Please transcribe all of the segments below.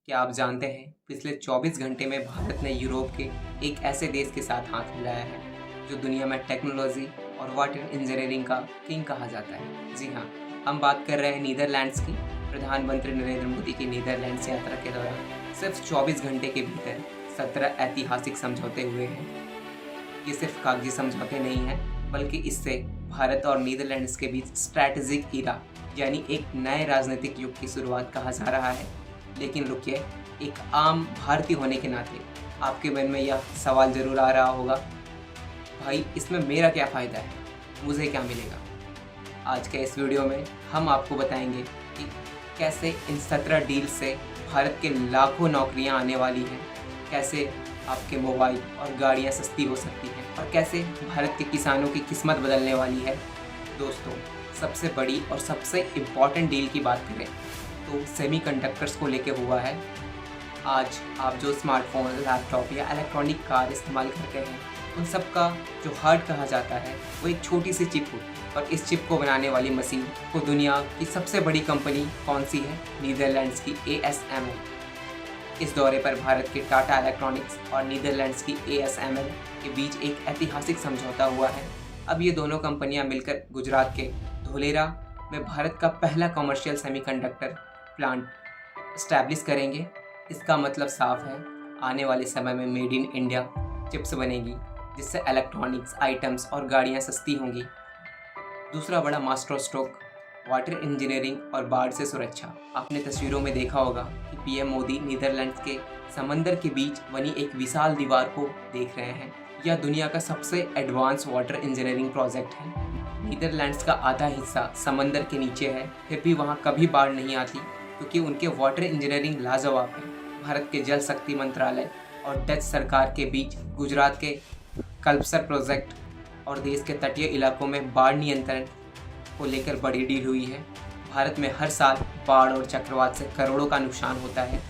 क्या आप जानते हैं पिछले 24 घंटे में भारत ने यूरोप के एक ऐसे देश के साथ हाथ मिलाया है जो दुनिया में टेक्नोलॉजी और वाटर इंजीनियरिंग का किंग कहा जाता है। जी हाँ, हम बात कर रहे हैं नीदरलैंड्स की। प्रधानमंत्री नरेंद्र मोदी की नीदरलैंड्स यात्रा के दौरान सिर्फ 24 घंटे के भीतर 17 ऐतिहासिक समझौते हुए हैं। ये सिर्फ कागजी समझौते नहीं हैं, बल्कि इससे भारत और नीदरलैंड्स के बीच स्ट्रैटेजिक ईरा यानी एक नए राजनीतिक युग की शुरुआत कहा जा रहा है। लेकिन रुकिए, एक आम भारतीय होने के नाते आपके मन में यह सवाल ज़रूर आ रहा होगा, भाई इसमें मेरा क्या फ़ायदा है, मुझे क्या मिलेगा। आज के इस वीडियो में हम आपको बताएंगे कि कैसे इन 17 डील से भारत के लाखों नौकरियां आने वाली हैं, कैसे आपके मोबाइल और गाड़ियां सस्ती हो सकती हैं और कैसे भारत के किसानों की किस्मत बदलने वाली है। दोस्तों, सबसे बड़ी और सबसे इम्पॉर्टेंट डील की बात करें तो सेमीकंडक्टर्स को लेके हुआ है। आज आप जो स्मार्टफोन, लैपटॉप या इलेक्ट्रॉनिक कार इस्तेमाल करते हैं, उन सब का जो हार्ट कहा जाता है वो एक छोटी सी चिप हो, और इस चिप को बनाने वाली मशीन को दुनिया की सबसे बड़ी कंपनी कौन सी है? नीदरलैंड्स की ASML। इस दौरे पर भारत के टाटा इलेक्ट्रॉनिक्स और नीदरलैंड्स की ASML के बीच एक ऐतिहासिक समझौता हुआ है। अब ये दोनों कंपनियां मिलकर गुजरात के धोलेरा में भारत का पहला कमर्शियल सेमीकंडक्टर प्लांट इस्टेब्लिश करेंगे। इसका मतलब साफ है, आने वाले समय में मेड इन इंडिया चिप्स बनेगी, जिससे इलेक्ट्रॉनिक्स आइटम्स और गाड़ियां सस्ती होंगी। दूसरा बड़ा मास्टर स्ट्रोक, वाटर इंजीनियरिंग और बाढ़ से सुरक्षा। आपने तस्वीरों में देखा होगा कि PM मोदी नीदरलैंड्स के समंदर के बीच बनी एक विशाल दीवार को देख रहे हैं। यह दुनिया का सबसे एडवांस वाटर इंजीनियरिंग प्रोजेक्ट है। नीदरलैंड्स का आधा हिस्सा समंदर के नीचे है, फिर भी वहाँ कभी बाढ़ नहीं आती, क्योंकि उनके वाटर इंजीनियरिंग लाजवाब है। भारत के जल शक्ति मंत्रालय और डच सरकार के बीच गुजरात के कल्पसर प्रोजेक्ट और देश के तटीय इलाकों में बाढ़ नियंत्रण को लेकर बड़ी डील हुई है। भारत में हर साल बाढ़ और चक्रवात से करोड़ों का नुकसान होता है,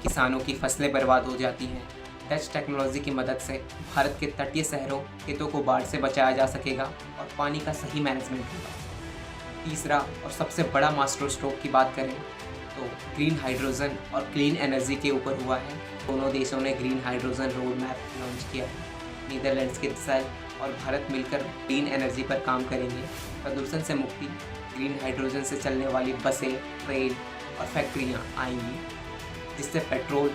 किसानों की फसलें बर्बाद हो जाती हैं। डच टेक्नोलॉजी की मदद से भारत के तटीय शहरों खेतों को बाढ़ से बचाया जा सकेगा और पानी का सही मैनेजमेंट होगा। तीसरा और सबसे बड़ा मास्टर स्ट्रोक की बात करें तो ग्रीन हाइड्रोजन और क्लीन एनर्जी के ऊपर हुआ है। दोनों देशों ने green hydrogen road map launch किया है। नीदरलैंड्स के सेल और भारत मिलकर क्लीन एनर्जी पर काम करेंगे। प्रदूषण से मुक्ति, ग्रीन हाइड्रोजन से चलने वाली बसें, ट्रेन और फैक्ट्रियाँ आएंगी, जिससे पेट्रोल,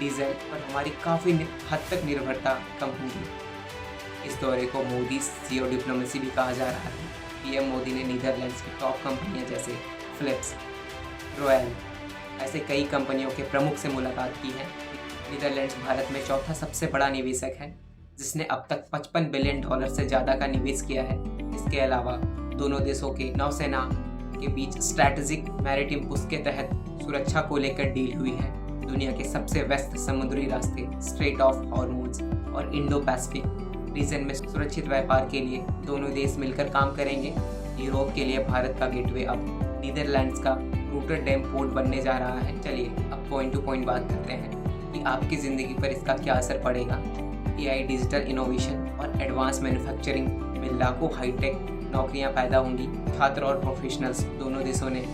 डीजल पर हमारी काफ़ी हद तक निर्भरता कम होगी। इस दौरे को मोदी CO डिप्लोमेसी भी कहा जा रहा है। PM मोदी ने नीदरलैंड्स की टॉप कंपनियां जैसे फिलिप्स, रॉयल ऐसे कई कंपनियों के प्रमुख से मुलाकात की है। नीदरलैंड्स भारत में चौथा सबसे बड़ा निवेशक है, जिसने अब तक $55 बिलियन से ज़्यादा का निवेश किया है। इसके अलावा दोनों देशों के नौसेना के बीच स्ट्रैटेजिक मैरिटाइम पुश के तहत सुरक्षा को लेकर डील हुई है। दुनिया के सबसे व्यस्त समुद्री रास्ते, स्ट्रेट ऑफ हॉर्मुज और इंडो पैसिफिक रीजन में सुरक्षित व्यापार के लिए दोनों देश मिलकर काम करेंगे। यूरोप के लिए भारत का गेटवे अब नीदरलैंड्स का रोटरडैम पोर्ट बनने जा रहा है। चलिए अब पॉइंट टू पॉइंट बात करते हैं कि आपकी ज़िंदगी पर इसका क्या असर पड़ेगा। AI, डिजिटल इनोवेशन और एडवांस मैन्युफैक्चरिंग में लाखों हाईटेक नौकरियां पैदा होंगी। छात्र और प्रोफेशनल्स दोनों देशों ने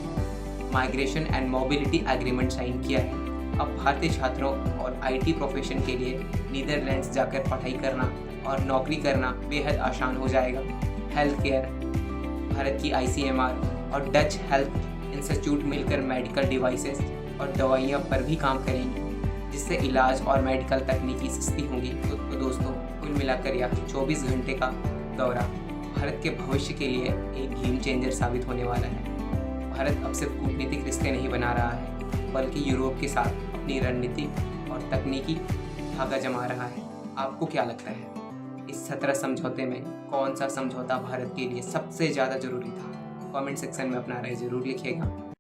migration and mobility agreement sign किया है। अब भारतीय छात्रों और IT प्रोफेशन के लिए नीदरलैंड्स जाकर पढ़ाई करना और नौकरी करना बेहद आसान हो जाएगा। हेल्थ केयर, भारत की ICMR और डच हेल्थ इंस्टीट्यूट मिलकर मेडिकल डिवाइसेस और दवाइयाँ पर भी काम करेंगी, जिससे इलाज और मेडिकल तकनीकी सस्ती होंगी। तो दोस्तों, कुल मिलाकर यह 24 घंटे का दौरा भारत के भविष्य के लिए एक गेम चेंजर साबित होने वाला है। भारत अब सिर्फ कूटनीतिक रिश्ते नहीं बना रहा है, बल्कि यूरोप के साथ अपनी रणनीतिक और तकनीकी धागा जमा रहा है। आपको क्या लगता है, इस 17 समझौते में कौन सा समझौता भारत के लिए सबसे ज़्यादा ज़रूरी था? कमेंट सेक्शन में अपना राय ज़रूर लिखिएगा।